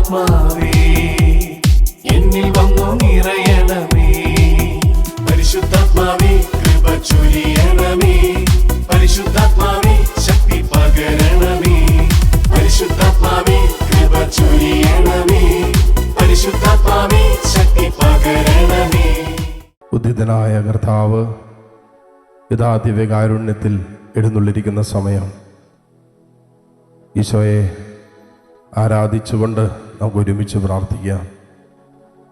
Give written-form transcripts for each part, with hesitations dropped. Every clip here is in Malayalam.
പരിശുദ്ധാത്മാവേ എന്നിൽ വന്നു നിറയണമേ. പരിശുദ്ധാത്മാവേ കൃപ ചൊരിയണമേ. പരിശുദ്ധാത്മാവേ ശക്തി പകരണമേ. പരിശുദ്ധാത്മാവേ കൃപ ചൊരിയണമേ. പരിശുദ്ധാത്മാവേ ശക്തി പകരണമേ. ഉദ്ധിതനായ കർത്താവ് ഇതാ ദിവ്യകാരുണ്യത്തിൽ എഴുന്നള്ളിരിക്കുന്ന സമയം. ഈശോയെ ആരാധിച്ചുകൊണ്ട് നമുക്ക് ഒരുമിച്ച് പ്രാർത്ഥിക്കാം.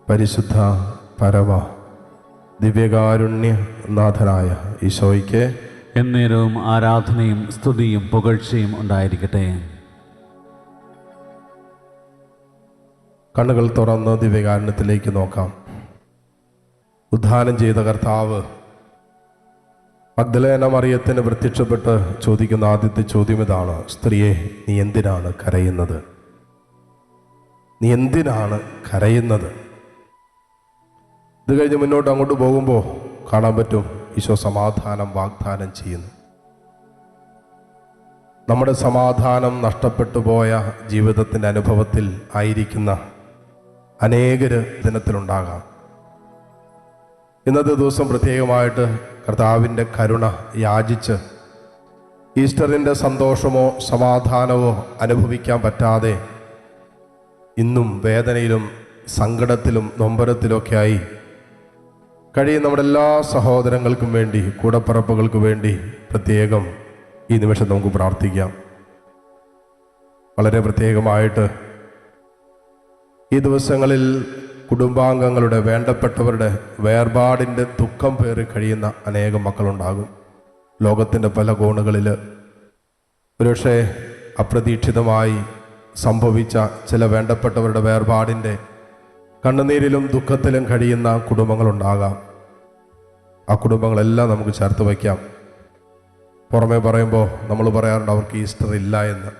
പരിശുദ്ധ പരമ ദിവ്യകാരുണ്യനാഥനായ ഈശോയ്ക്ക് എന്നേരവും ആരാധനയും സ്തുതിയും പുകഴ്ചയും ഉണ്ടായിരിക്കട്ടെ. കണ്ണുകൾ തുറന്ന് ദിവ്യകാരുണ്യത്തിലേക്ക് നോക്കാം. ഉദ്ധാനം ചെയ്ത കർത്താവ് മഗ്ദലേന മറിയത്തിന് പ്രത്യക്ഷപ്പെട്ട് ചോദിക്കുന്ന ആദ്യത്തെ ചോദ്യം ഇതാണ്: സ്ത്രീയെ, നീ എന്തിനാണ് കരയുന്നത്? നീ എന്തിനാണ് കരയുന്നത്? ഇത് കഴിഞ്ഞ് മുന്നോട്ട് അങ്ങോട്ട് പോകുമ്പോൾ കാണാൻ പറ്റും ഈശോ സമാധാനം വാഗ്ദാനം ചെയ്യുന്നു. നമ്മുടെ സമാധാനം നഷ്ടപ്പെട്ടു പോയ ജീവിതത്തിൻ്റെ അനുഭവത്തിൽ ആയിരിക്കുന്ന അനേകര് ദിനത്തിലുണ്ടാകാം. ഇന്നത്തെ ദിവസം പ്രത്യേകമായിട്ട് കർത്താവിൻ്റെ കരുണ യാചിച്ച് ഈസ്റ്ററിൻ്റെ സന്തോഷമോ സമാധാനമോ അനുഭവിക്കാൻ പറ്റാതെ ഇന്നും വേദനയിലും സങ്കടത്തിലും നൊമ്പരത്തിലൊക്കെയായി കഴിയുന്ന നമ്മുടെ എല്ലാ സഹോദരങ്ങൾക്കും വേണ്ടി, കൂടപ്പിറപ്പുകൾക്കും വേണ്ടി പ്രത്യേകം ഈ നിമിഷം നമുക്ക് പ്രാർത്ഥിക്കാം. വളരെ പ്രത്യേകമായിട്ട് ഈ ദിവസങ്ങളിൽ കുടുംബാംഗങ്ങളുടെ, വേണ്ടപ്പെട്ടവരുടെ വേർപാടിൻ്റെ ദുഃഖം പേറി കഴിയുന്ന അനേകം മക്കളുണ്ടാകും. ലോകത്തിൻ്റെ പല കോണുകളിൽ ഒരുപക്ഷെ അപ്രതീക്ഷിതമായി സംഭവിച്ച ചില വേണ്ടപ്പെട്ടവരുടെ വേർപാടിൻ്റെ കണ്ണുനീരിലും ദുഃഖത്തിലും കഴിയുന്ന കുടുംബങ്ങളുണ്ടാകാം. ആ കുടുംബങ്ങളെല്ലാം നമുക്ക് ചേർത്ത് വയ്ക്കാം. പുറമേ പറയുമ്പോൾ നമ്മൾ പറയാറുണ്ട് അവർക്ക് ഈസ്റ്റർ ഇല്ല എന്ന്.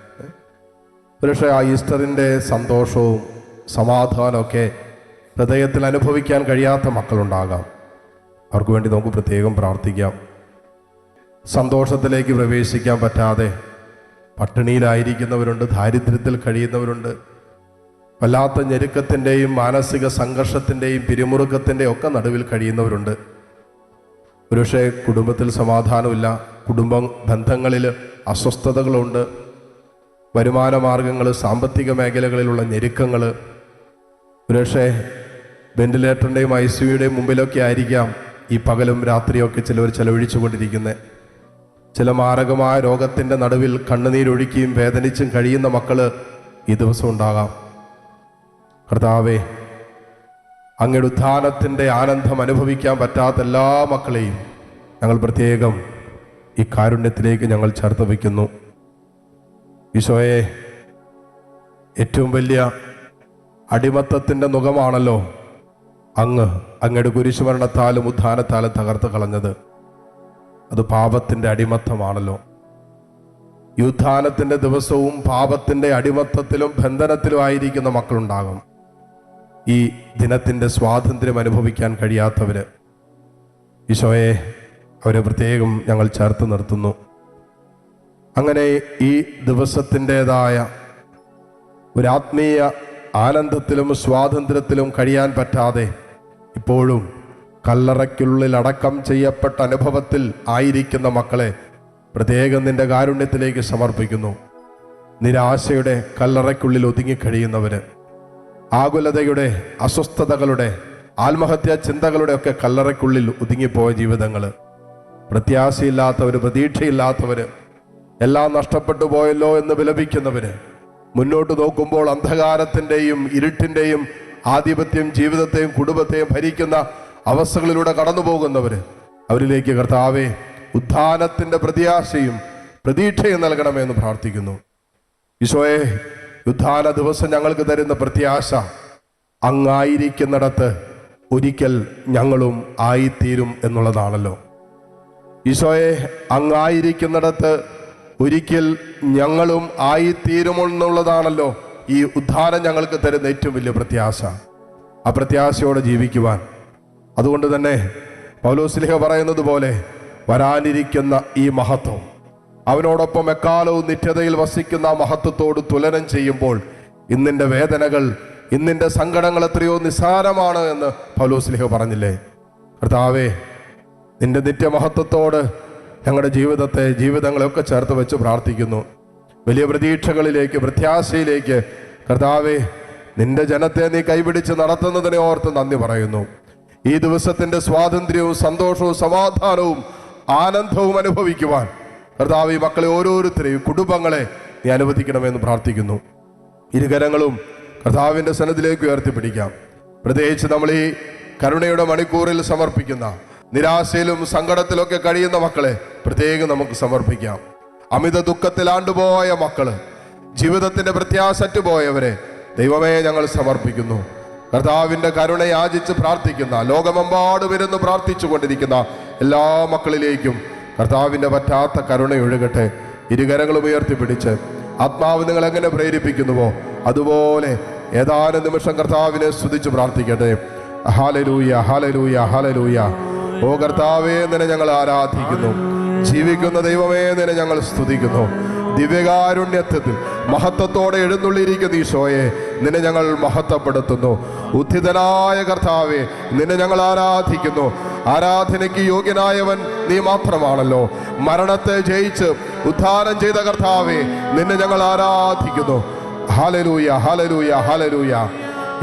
ഒരുപക്ഷെ ആ ഈസ്റ്ററിൻ്റെ സന്തോഷവും സമാധാനമൊക്കെ ഹൃദയത്തിൽ അനുഭവിക്കാൻ കഴിയാത്ത മക്കളുണ്ടാകാം. അവർക്ക് വേണ്ടി നമുക്ക് പ്രത്യേകം പ്രാർത്ഥിക്കാം. സന്തോഷത്തിലേക്ക് പ്രവേശിക്കാൻ പറ്റാതെ പട്ടിണിയിലായിരിക്കുന്നവരുണ്ട്, ദാരിദ്ര്യത്തിൽ കഴിയുന്നവരുണ്ട്, വല്ലാത്ത ഞെരുക്കത്തിൻ്റെയും മാനസിക സംഘർഷത്തിൻ്റെയും പിരിമുറുക്കത്തിൻ്റെയും ഒക്കെ നടുവിൽ കഴിയുന്നവരുണ്ട്. ഒരുപക്ഷെ കുടുംബത്തിൽ സമാധാനമില്ല, കുടുംബ ബന്ധങ്ങളിൽ അസ്വസ്ഥതകളുണ്ട്, വരുമാന മാർഗങ്ങൾ, സാമ്പത്തിക മേഖലകളിലുള്ള ഞെരുക്കങ്ങൾ, ഒരുപക്ഷെ വെന്റിലേറ്ററിൻ്റെയും ICUയുടെയും മുമ്പിലൊക്കെ ആയിരിക്കാം ഈ പകലും രാത്രിയൊക്കെ ചിലവർ ചെലവഴിച്ചു കൊണ്ടിരിക്കുന്നത്. ചില മാരകമായ രോഗത്തിൻ്റെ നടുവിൽ കണ്ണുനീരൊഴുക്കിയും വേദനിച്ചും കഴിയുന്ന മക്കൾ ഈ ദിവസം ഉണ്ടാകാം. കർത്താവേ, അങ്ങയുടെ ഉത്ഥാനത്തിൻ്റെ ആനന്ദം അനുഭവിക്കാൻ പറ്റാത്ത എല്ലാ മക്കളെയും ഞങ്ങൾ പ്രത്യേകം ഈ കാരുണ്യത്തിലേക്ക് ഞങ്ങൾ ചേർത്ത് വയ്ക്കുന്നു. ഈശോയെ, ഏറ്റവും വലിയ അടിമത്തത്തിൻ്റെ മുഖമാണല്ലോ അങ്ങയുടെ കുരിശുമരണത്താലും ഉത്ഥാനത്താലും തകർത്ത് കളഞ്ഞത്. അത് പാപത്തിൻ്റെ അടിമത്തമാണല്ലോ. ഈ ഉത്ഥാനത്തിൻ്റെ ദിവസവും പാപത്തിൻ്റെ അടിമത്തത്തിലും ബന്ധനത്തിലും ആയിരിക്കുന്ന മക്കളുണ്ടാകും. ഈ ദിനത്തിൻ്റെ സ്വാതന്ത്ര്യം അനുഭവിക്കാൻ കഴിയാത്തവര്, ഈശോയെ, അവരെ പ്രത്യേകം ഞങ്ങൾ ചേർത്ത് നിർത്തുന്നു. അങ്ങനെ ഈ ദിവസത്തിൻ്റെതായ ഒരു ആത്മീയ ആനന്ദത്തിലും സ്വാതന്ത്ര്യത്തിലും കഴിയാൻ പറ്റാതെ ഇപ്പോഴും കല്ലറയ്ക്കുള്ളിൽ അടക്കം ചെയ്യപ്പെട്ട അനുഭവത്തിൽ ആയിരിക്കുന്ന മക്കളെ പ്രത്യേകം നിന്റെ കാരുണ്യത്തിലേക്ക് സമർപ്പിക്കുന്നു. നിരാശയുടെ കല്ലറയ്ക്കുള്ളിൽ ഒതുങ്ങിക്കഴിയുന്നവര്, ആകുലതയുടെ, അസ്വസ്ഥതകളുടെ, ആത്മഹത്യാ ചിന്തകളുടെ ഒക്കെ കല്ലറയ്ക്കുള്ളിൽ ഒതുങ്ങിപ്പോയ ജീവിതങ്ങൾ, പ്രത്യാശയില്ലാത്തവര്, പ്രതീക്ഷയില്ലാത്തവര്, എല്ലാം നഷ്ടപ്പെട്ടു പോയല്ലോ എന്ന് വിലപിക്കുന്നവര്, മുന്നോട്ട് നോക്കുമ്പോൾ അന്ധകാരത്തിൻ്റെയും ഇരുട്ടിൻ്റെയും ആധിപത്യം ജീവിതത്തെയും കുടുംബത്തെയും ഭരിക്കുന്ന അവസ്ഥകളിലൂടെ കടന്നു പോകുന്നവര്, അവരിലേക്ക് കർത്താവേ ഉത്ഥാനത്തിൻ്റെ പ്രത്യാശയും പ്രതീക്ഷയും നൽകണമെന്ന് പ്രാർത്ഥിക്കുന്നു. ഈശോയെ, ഉത്ഥാന ദിവസം ഞങ്ങൾക്ക് തരുന്ന പ്രത്യാശ അങ്ങായിരിക്കുന്നിടത്ത് ഒരിക്കൽ ഞങ്ങളും ആയിത്തീരും എന്നുള്ളതാണല്ലോ. ഈശോയെ, അങ്ങായിരിക്കുന്നിടത്ത് ഒരിക്കൽ ഞങ്ങളും ആയിത്തീരുമെന്നുള്ളതാണല്ലോ ഈ ഉദ്ധാനം ഞങ്ങൾക്ക് തരുന്ന ഏറ്റവും വലിയ പ്രത്യാശ. ആ പ്രത്യാശയോടെ ജീവിക്കുവാൻ, അതുകൊണ്ട് തന്നെ പൗലോസ്ലീഹ പറയുന്നത് പോലെ വരാനിരിക്കുന്ന ഈ മഹത്വം, അവനോടൊപ്പം എക്കാലവും നിത്യതയിൽ വസിക്കുന്ന മഹത്വത്തോട് തുലനം ചെയ്യുമ്പോൾ ഇന്നിൻ്റെ വേദനകൾ, ഇന്നിൻ്റെ സങ്കടങ്ങൾ എത്രയോ നിസ്സാരമാണ് എന്ന് പൗലോസ്ലീഹ പറഞ്ഞില്ലേ? കർത്താവേ, നിന്റെ നിത്യമഹത്വത്തോട് ഞങ്ങളുടെ ജീവിതങ്ങളെയൊക്കെ ചേർത്ത് വെച്ച് പ്രാർത്ഥിക്കുന്നു. വലിയ പ്രതീക്ഷകളിലേക്ക്, പ്രത്യാശയിലേക്ക് കർത്താവേ, നിന്റെ ജനത്തെ നീ കൈപിടിച്ച് നടത്തുന്നതിനെ ഓർത്ത് നന്ദി പറയുന്നു. ഈ ദിവസത്തിൻ്റെ സ്വാതന്ത്ര്യവും സന്തോഷവും സമാധാനവും ആനന്ദവും അനുഭവിക്കുവാൻ കർത്താവ് ഈ മക്കളെ ഓരോരുത്തരെയും, കുടുംബങ്ങളെ നീ അനുവദിക്കണമെന്ന് പ്രാർത്ഥിക്കുന്നു. ഇരുകരങ്ങളും കർത്താവിൻ്റെ സന്നിധിയിലേക്ക് ഉയർത്തിപ്പിടിക്കാം. പ്രത്യേകിച്ച് നമ്മൾ ഈ കരുണയുടെ മണിക്കൂറിൽ സമർപ്പിക്കുന്ന, നിരാശയിലും സങ്കടത്തിലൊക്കെ കഴിയുന്ന മക്കളെ പ്രത്യേകം നമുക്ക് സമർപ്പിക്കാം. അമിത ദുഃഖത്തിൽ ആണ്ടുപോയ മക്കള്, ജീവിതത്തിന്റെ പ്രത്യാശറ്റുപോയവരെ ദൈവമേ ഞങ്ങൾ സമർപ്പിക്കുന്നു. കർത്താവിൻ്റെ കരുണ യാചിച്ച് പ്രാർത്ഥിക്കുന്ന, ലോകമെമ്പാടും ഇരുന്ന് പ്രാർത്ഥിച്ചു കൊണ്ടിരിക്കുന്ന എല്ലാ മക്കളിലേക്കും കർത്താവിൻ്റെ പറ്റാത്ത കരുണ ഒഴുകട്ടെ. ഇരുകരങ്ങളും ഉയർത്തിപ്പിടിച്ച് ആത്മാവ് നിങ്ങൾ എങ്ങനെ പ്രേരിപ്പിക്കുന്നുവോ അതുപോലെ ഏതാനും നിമിഷം കർത്താവിനെ സ്തുതിച്ച് പ്രാർത്ഥിക്കട്ടെ. ഹല്ലേലൂയ, ഹല്ലേലൂയ, ഹല്ലേലൂയ. ഓ കർത്താവേ, നിന്നെ ഞങ്ങൾ ആരാധിക്കുന്നു. ജീവിക്കുന്ന ദൈവമേ, നിന്നെ ഞങ്ങൾ സ്തുതിക്കുന്നു. ദിവ്യകാരുണ്യത്തിൽ മഹത്വത്തോടെ എഴുന്നള്ളിയിരിക്കുന്ന ഈശോയെ നിന്നെ ഞങ്ങൾ മഹത്വപ്പെടുത്തുന്നു. ഉദ്ധിതനായ കർത്താവേ, നിന്നെ ഞങ്ങൾ ആരാധിക്കുന്നു. ആരാധനയ്ക്ക് യോഗ്യനായവൻ നീ മാത്രമാണല്ലോ. മരണത്തെ ജയിച്ച് ഉദ്ധാനം ചെയ്ത കർത്താവേ, നിന്നെ ഞങ്ങൾ ആരാധിക്കുന്നു. ഹല്ലേലൂയ, ഹല്ലേലൂയ, ഹല്ലേലൂയ.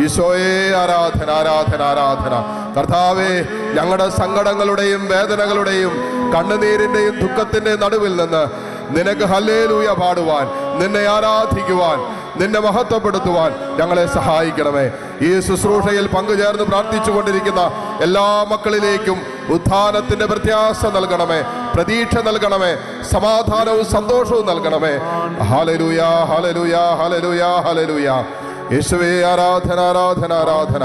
ഈശോയെ ആരാധന, ആരാധന, ആരാധന. കർത്താവേ, ഞങ്ങളുടെ സങ്കടങ്ങളുടെയും വേദനകളുടെയും കണ്ണുനീരിന്റെയും ദുഃഖത്തിന്റെയും നടുവിൽ നിന്ന് നിനക്ക് ഹല്ലേലൂയ പാടുവാൻ, നിന്നെ ആരാധിക്കുവാൻ, നിന്നെ മഹത്വപ്പെടുത്തുവാൻ ഞങ്ങളെ സഹായിക്കണമേ. ഈ ശുശ്രൂഷയിൽ പങ്കുചേർന്ന് പ്രാർത്ഥിച്ചു കൊണ്ടിരിക്കുന്ന എല്ലാ മക്കളിലേക്കും ഉത്ഥാനത്തിന്റെ പ്രത്യാശ നൽകണമേ, പ്രതീക്ഷ നൽകണമേ, സമാധാനവും സന്തോഷവും നൽകണമേ. ഹല്ലേലൂയ, ഹല്ലേലൂയ, ഹല്ലേലൂയ, ഹല്ലേലൂയ. യേശുവേ ആരാധന, ആരാധന, ആരാധന.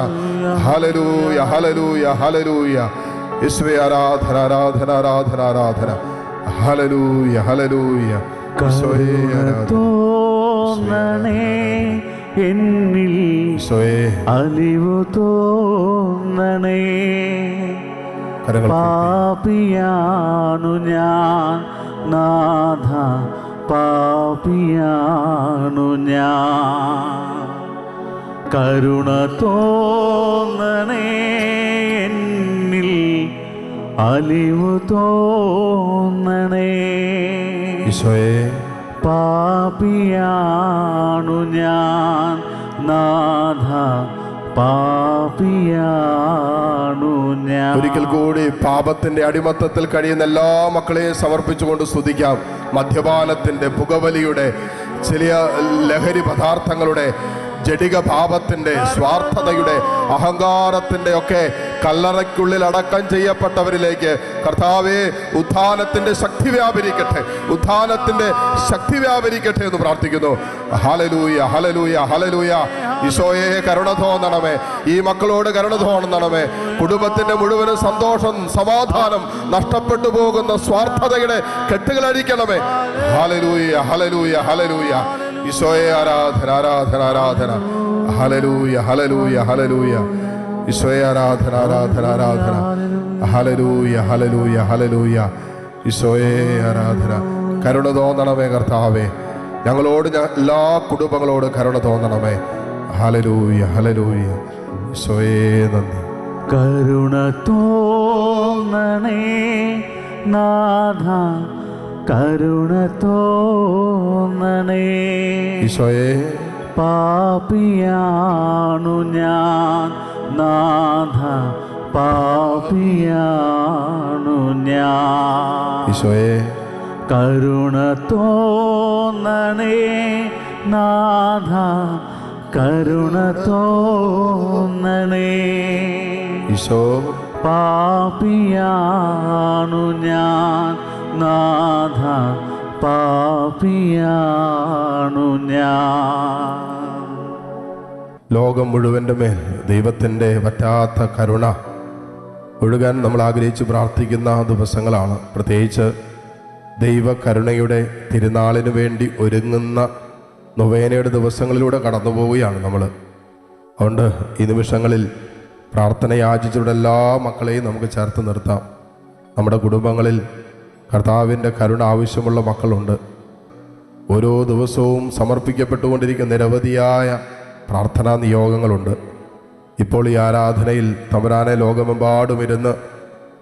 ഹല്ലേലൂയ, ഹല്ലേലൂയ, ഹല്ലേലൂയ. യേശുവേ ആരാധന, ആരാധന, ആരാധന, ആരാധന. ഹല്ലേലൂയ, ഹല്ലേലൂയ. തോന്നണേ എന്നിൽ അലിവു തോന്നണേ. പാപിയാണു ഞാൻ നാഥ, പാപിയാണു ഞാൻ. കരുണ തോന്നണേ എന്നിൽ അലിവു തോന്നണേ. ഈശോയെ, പാപിയാണു ഞാൻ നാഥ, പാപിയാണു ഞാൻ. ഒരിക്കൽ കൂടി പാപത്തിന്റെ അടിമത്തത്തിൽ കഴിയുന്ന എല്ലാ മക്കളെയും സമർപ്പിച്ചുകൊണ്ട് സ്തുതിക്കാം. മദ്യപാനത്തിന്റെ, പുകവലിയുടെ, ചില ലഹരി പദാർത്ഥങ്ങളുടെ, ജഡിക പാപത്തിന്റെ, സ്വാർത്ഥതയുടെ, അഹങ്കാരത്തിന്റെ ഒക്കെ കല്ലറയ്ക്കുള്ളിൽ അടക്കം ചെയ്യപ്പെട്ടവരിലേക്ക് കർത്താവേ ഉത്ഥാനത്തിന്റെ ശക്തി വ്യാപരിക്കട്ടെ, ഉത്ഥാനത്തിന്റെ ശക്തി വ്യാപരിക്കട്ടെ എന്ന് പ്രാർത്ഥിക്കുന്നു. ഹല്ലേലൂയ, ഹല്ലേലൂയ, ഹല്ലേലൂയ. ഈശോയെ കരുണ തോന്നണമേ, ഈ മക്കളോട് കരുണ തോന്നണമേ. കുടുംബത്തിന്റെ മുഴുവനും സന്തോഷം, സമാധാനം നഷ്ടപ്പെട്ടു പോകുന്ന സ്വാർത്ഥതയുടെ കെട്ടുകളഴിക്കണമേ. ഹല്ലേലൂയ, ഹല്ലേലൂയ, ഹല്ലേലൂയ. ഈശോയെ ആരാധന, ആരാധന, ആരാധന. ഹല്ലേലൂയ, ഹല്ലേലൂയ, ഹല്ലേലൂയ. ഈശോയെ ആരാധന, ആരാധന, ആരാധന. ഹല്ലേലൂയ, ഹല്ലേലൂയ, ഹല്ലേലൂയ. ഈശോയെ ആരാധന. കരുണ തോന്നണമേ കർത്താവേ, ഞങ്ങളോട്, എല്ലാ കുടുംബങ്ങളോടും കരുണ തോന്നണമേ. ഹല്ലേലൂയ, ഹല്ലേലൂയ. ഈശോയെ നന്ദി. കരുണ തോന്നണേ നാഥ, കരുണ തോന്നണേ. ഈശോയെ, പാപിയാണു ഞാൻ നാഥ, പാപിയാണു ഞാൻ. ഈശോയെ, കരുണ തോന്നണേ നാഥ, കരുണ തോന്നണേ. ഈശോ, പാപിയാണു ഞാൻ നാഥ, പാപിയാണു ഞാൻ. ലോകം മുഴുവൻ്റെ മേൽ ദൈവത്തിൻ്റെ പറ്റാത്ത കരുണ ഒഴുകാൻ നമ്മൾ ആഗ്രഹിച്ച് പ്രാർത്ഥിക്കുന്ന ദിവസങ്ങളാണ്. പ്രത്യേകിച്ച് ദൈവകരുണയുടെ തിരുനാളിന് വേണ്ടി ഒരുങ്ങുന്ന നൊവേനയുടെ ദിവസങ്ങളിലൂടെ കടന്നു പോവുകയാണ് നമ്മൾ. അതുകൊണ്ട് ഈ നിമിഷങ്ങളിൽ പ്രാർത്ഥന യാചിച്ചവരുടെ എല്ലാ മക്കളെയും നമുക്ക് ചേർത്ത് നിർത്താം. നമ്മുടെ കുടുംബങ്ങളിൽ കർത്താവിൻ്റെ കരുണ ആവശ്യമുള്ള മക്കളുണ്ട്. ഓരോ ദിവസവും സമർപ്പിക്കപ്പെട്ടുകൊണ്ടിരിക്കുന്ന നിരവധിയായ പ്രാർത്ഥനാ നിയോഗങ്ങളുണ്ട്. ഇപ്പോൾ ഈ ആരാധനയിൽ തമ്പുരാനെ ലോകമെമ്പാടും ഇരുന്ന്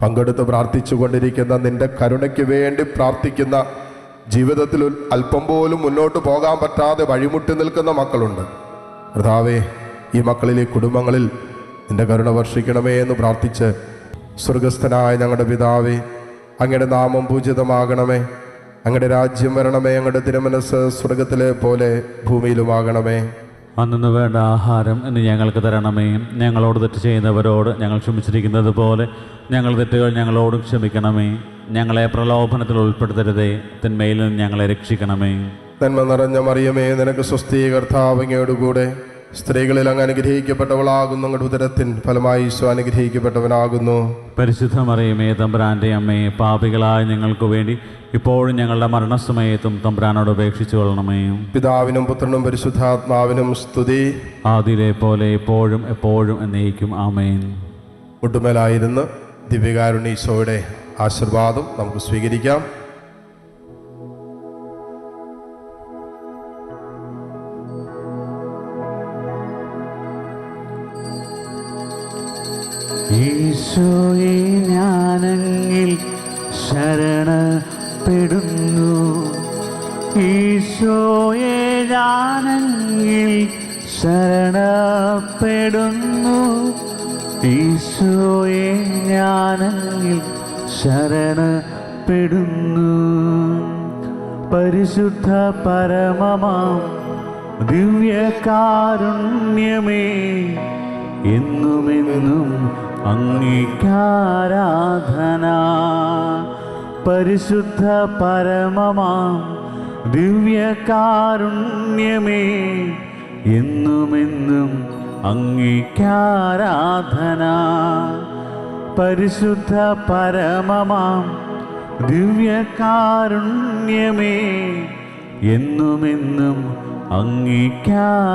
പങ്കെടുത്ത് പ്രാർത്ഥിച്ചു കൊണ്ടിരിക്കുന്ന, നിന്റെ കരുണയ്ക്ക് വേണ്ടി പ്രാർത്ഥിക്കുന്ന, ജീവിതത്തിൽ അല്പം പോലും മുന്നോട്ട് പോകാൻ പറ്റാതെ വഴിമുട്ടി നിൽക്കുന്ന മക്കളുണ്ട്. കർത്താവേ, ഈ മക്കളിൽ, ഈ കുടുംബങ്ങളിൽ നിന്റെ കരുണ വർഷിക്കണമേ എന്ന് പ്രാർത്ഥിച്ച്, സ്വർഗസ്ഥനായ ഞങ്ങളുടെ പിതാവേ, അങ്ങയുടെ നാമം പൂജിതമാകണമേ, അങ്ങയുടെ രാജ്യം വരണമേ, അങ്ങയുടെ തിരുമനസ്സ് സ്വർഗത്തിലെ പോലെ ഭൂമിയിലുമാകണമേ. അന്നു വേണ്ട ആഹാരം ഇന്ന് ഞങ്ങൾക്ക് തരണമേ. ഞങ്ങളോട് തെറ്റ് ചെയ്യുന്നവരോട് ഞങ്ങൾ ക്ഷമിച്ചിരിക്കുന്നത് പോലെ ഞങ്ങൾ തെറ്റുകൾ ഞങ്ങളോട് ക്ഷമിക്കണമേ. ഞങ്ങളെ പ്രലോഭനത്തിൽ ഉൾപ്പെടുത്തരുതേ, തിന്മയിൽ നിന്ന് ഞങ്ങളെ രക്ഷിക്കണമേ. നന്മ നിറഞ്ഞ മറിയമേ, നിനക്ക് സ്വസ്തി, കർത്താവ് അങ്ങയോടുകൂടെ സ്ത്രീകളിൽ അങ്ങ് അനുഗ്രഹിക്കപ്പെട്ടവളാകുന്നു. അങ്ങയുടെ ഉദരത്തിൻ ഫലമായി ഈശോ അനുഗ്രഹിക്കപ്പെട്ടവനാകുന്നു. പരിശുദ്ധ മറിയമേ, തമ്പുരാൻ്റെ അമ്മേ, പാപികളായ ഞങ്ങൾക്ക് വേണ്ടി ഇപ്പോഴും ഞങ്ങളുടെ മരണസമയത്തും തമ്പുരാനോട് അപേക്ഷിച്ചു കൊള്ളണമേ. പിതാവിനും പുത്രനും പരിശുദ്ധാത്മാവിനും സ്തുതി, ആദിയിലെ പോലെ ഇപ്പോഴും എപ്പോഴും എന്നേക്കും. ആമേൻ. മുട്ടുമേലായിരുന്ന് ദിവ്യകാരുണ്യ ഈശോയുടെ ആശീർവാദം നമുക്ക് സ്വീകരിക്കാം. ഈശോയെ, ഞാനങ്ങിൽ ശരണപ്പെടുന്നു. ഈശോയെ, ഞാനങ്ങിൽ ശരണപ്പെടുന്നു. ഈശോയെ, ഞാനങ്ങിൽ ശരണപ്പെടുന്നു. പരിശുദ്ധ പരമമാം ദിവ്യകാരുണ്യമേ, എന്നുമെന്നും അങ്ങേക്കാരാധന. പരിശുദ്ധ പരമമാം ദിവ്യകാരുണ്യമേ, എന്നുമെന്നും അങ്ങേക്കാരാധന. പരിശുദ്ധ പരമമാം ദിവ്യകാരുണ്യമേ, എന്നുമെന്നും അങ്ങേക്കാരാധന.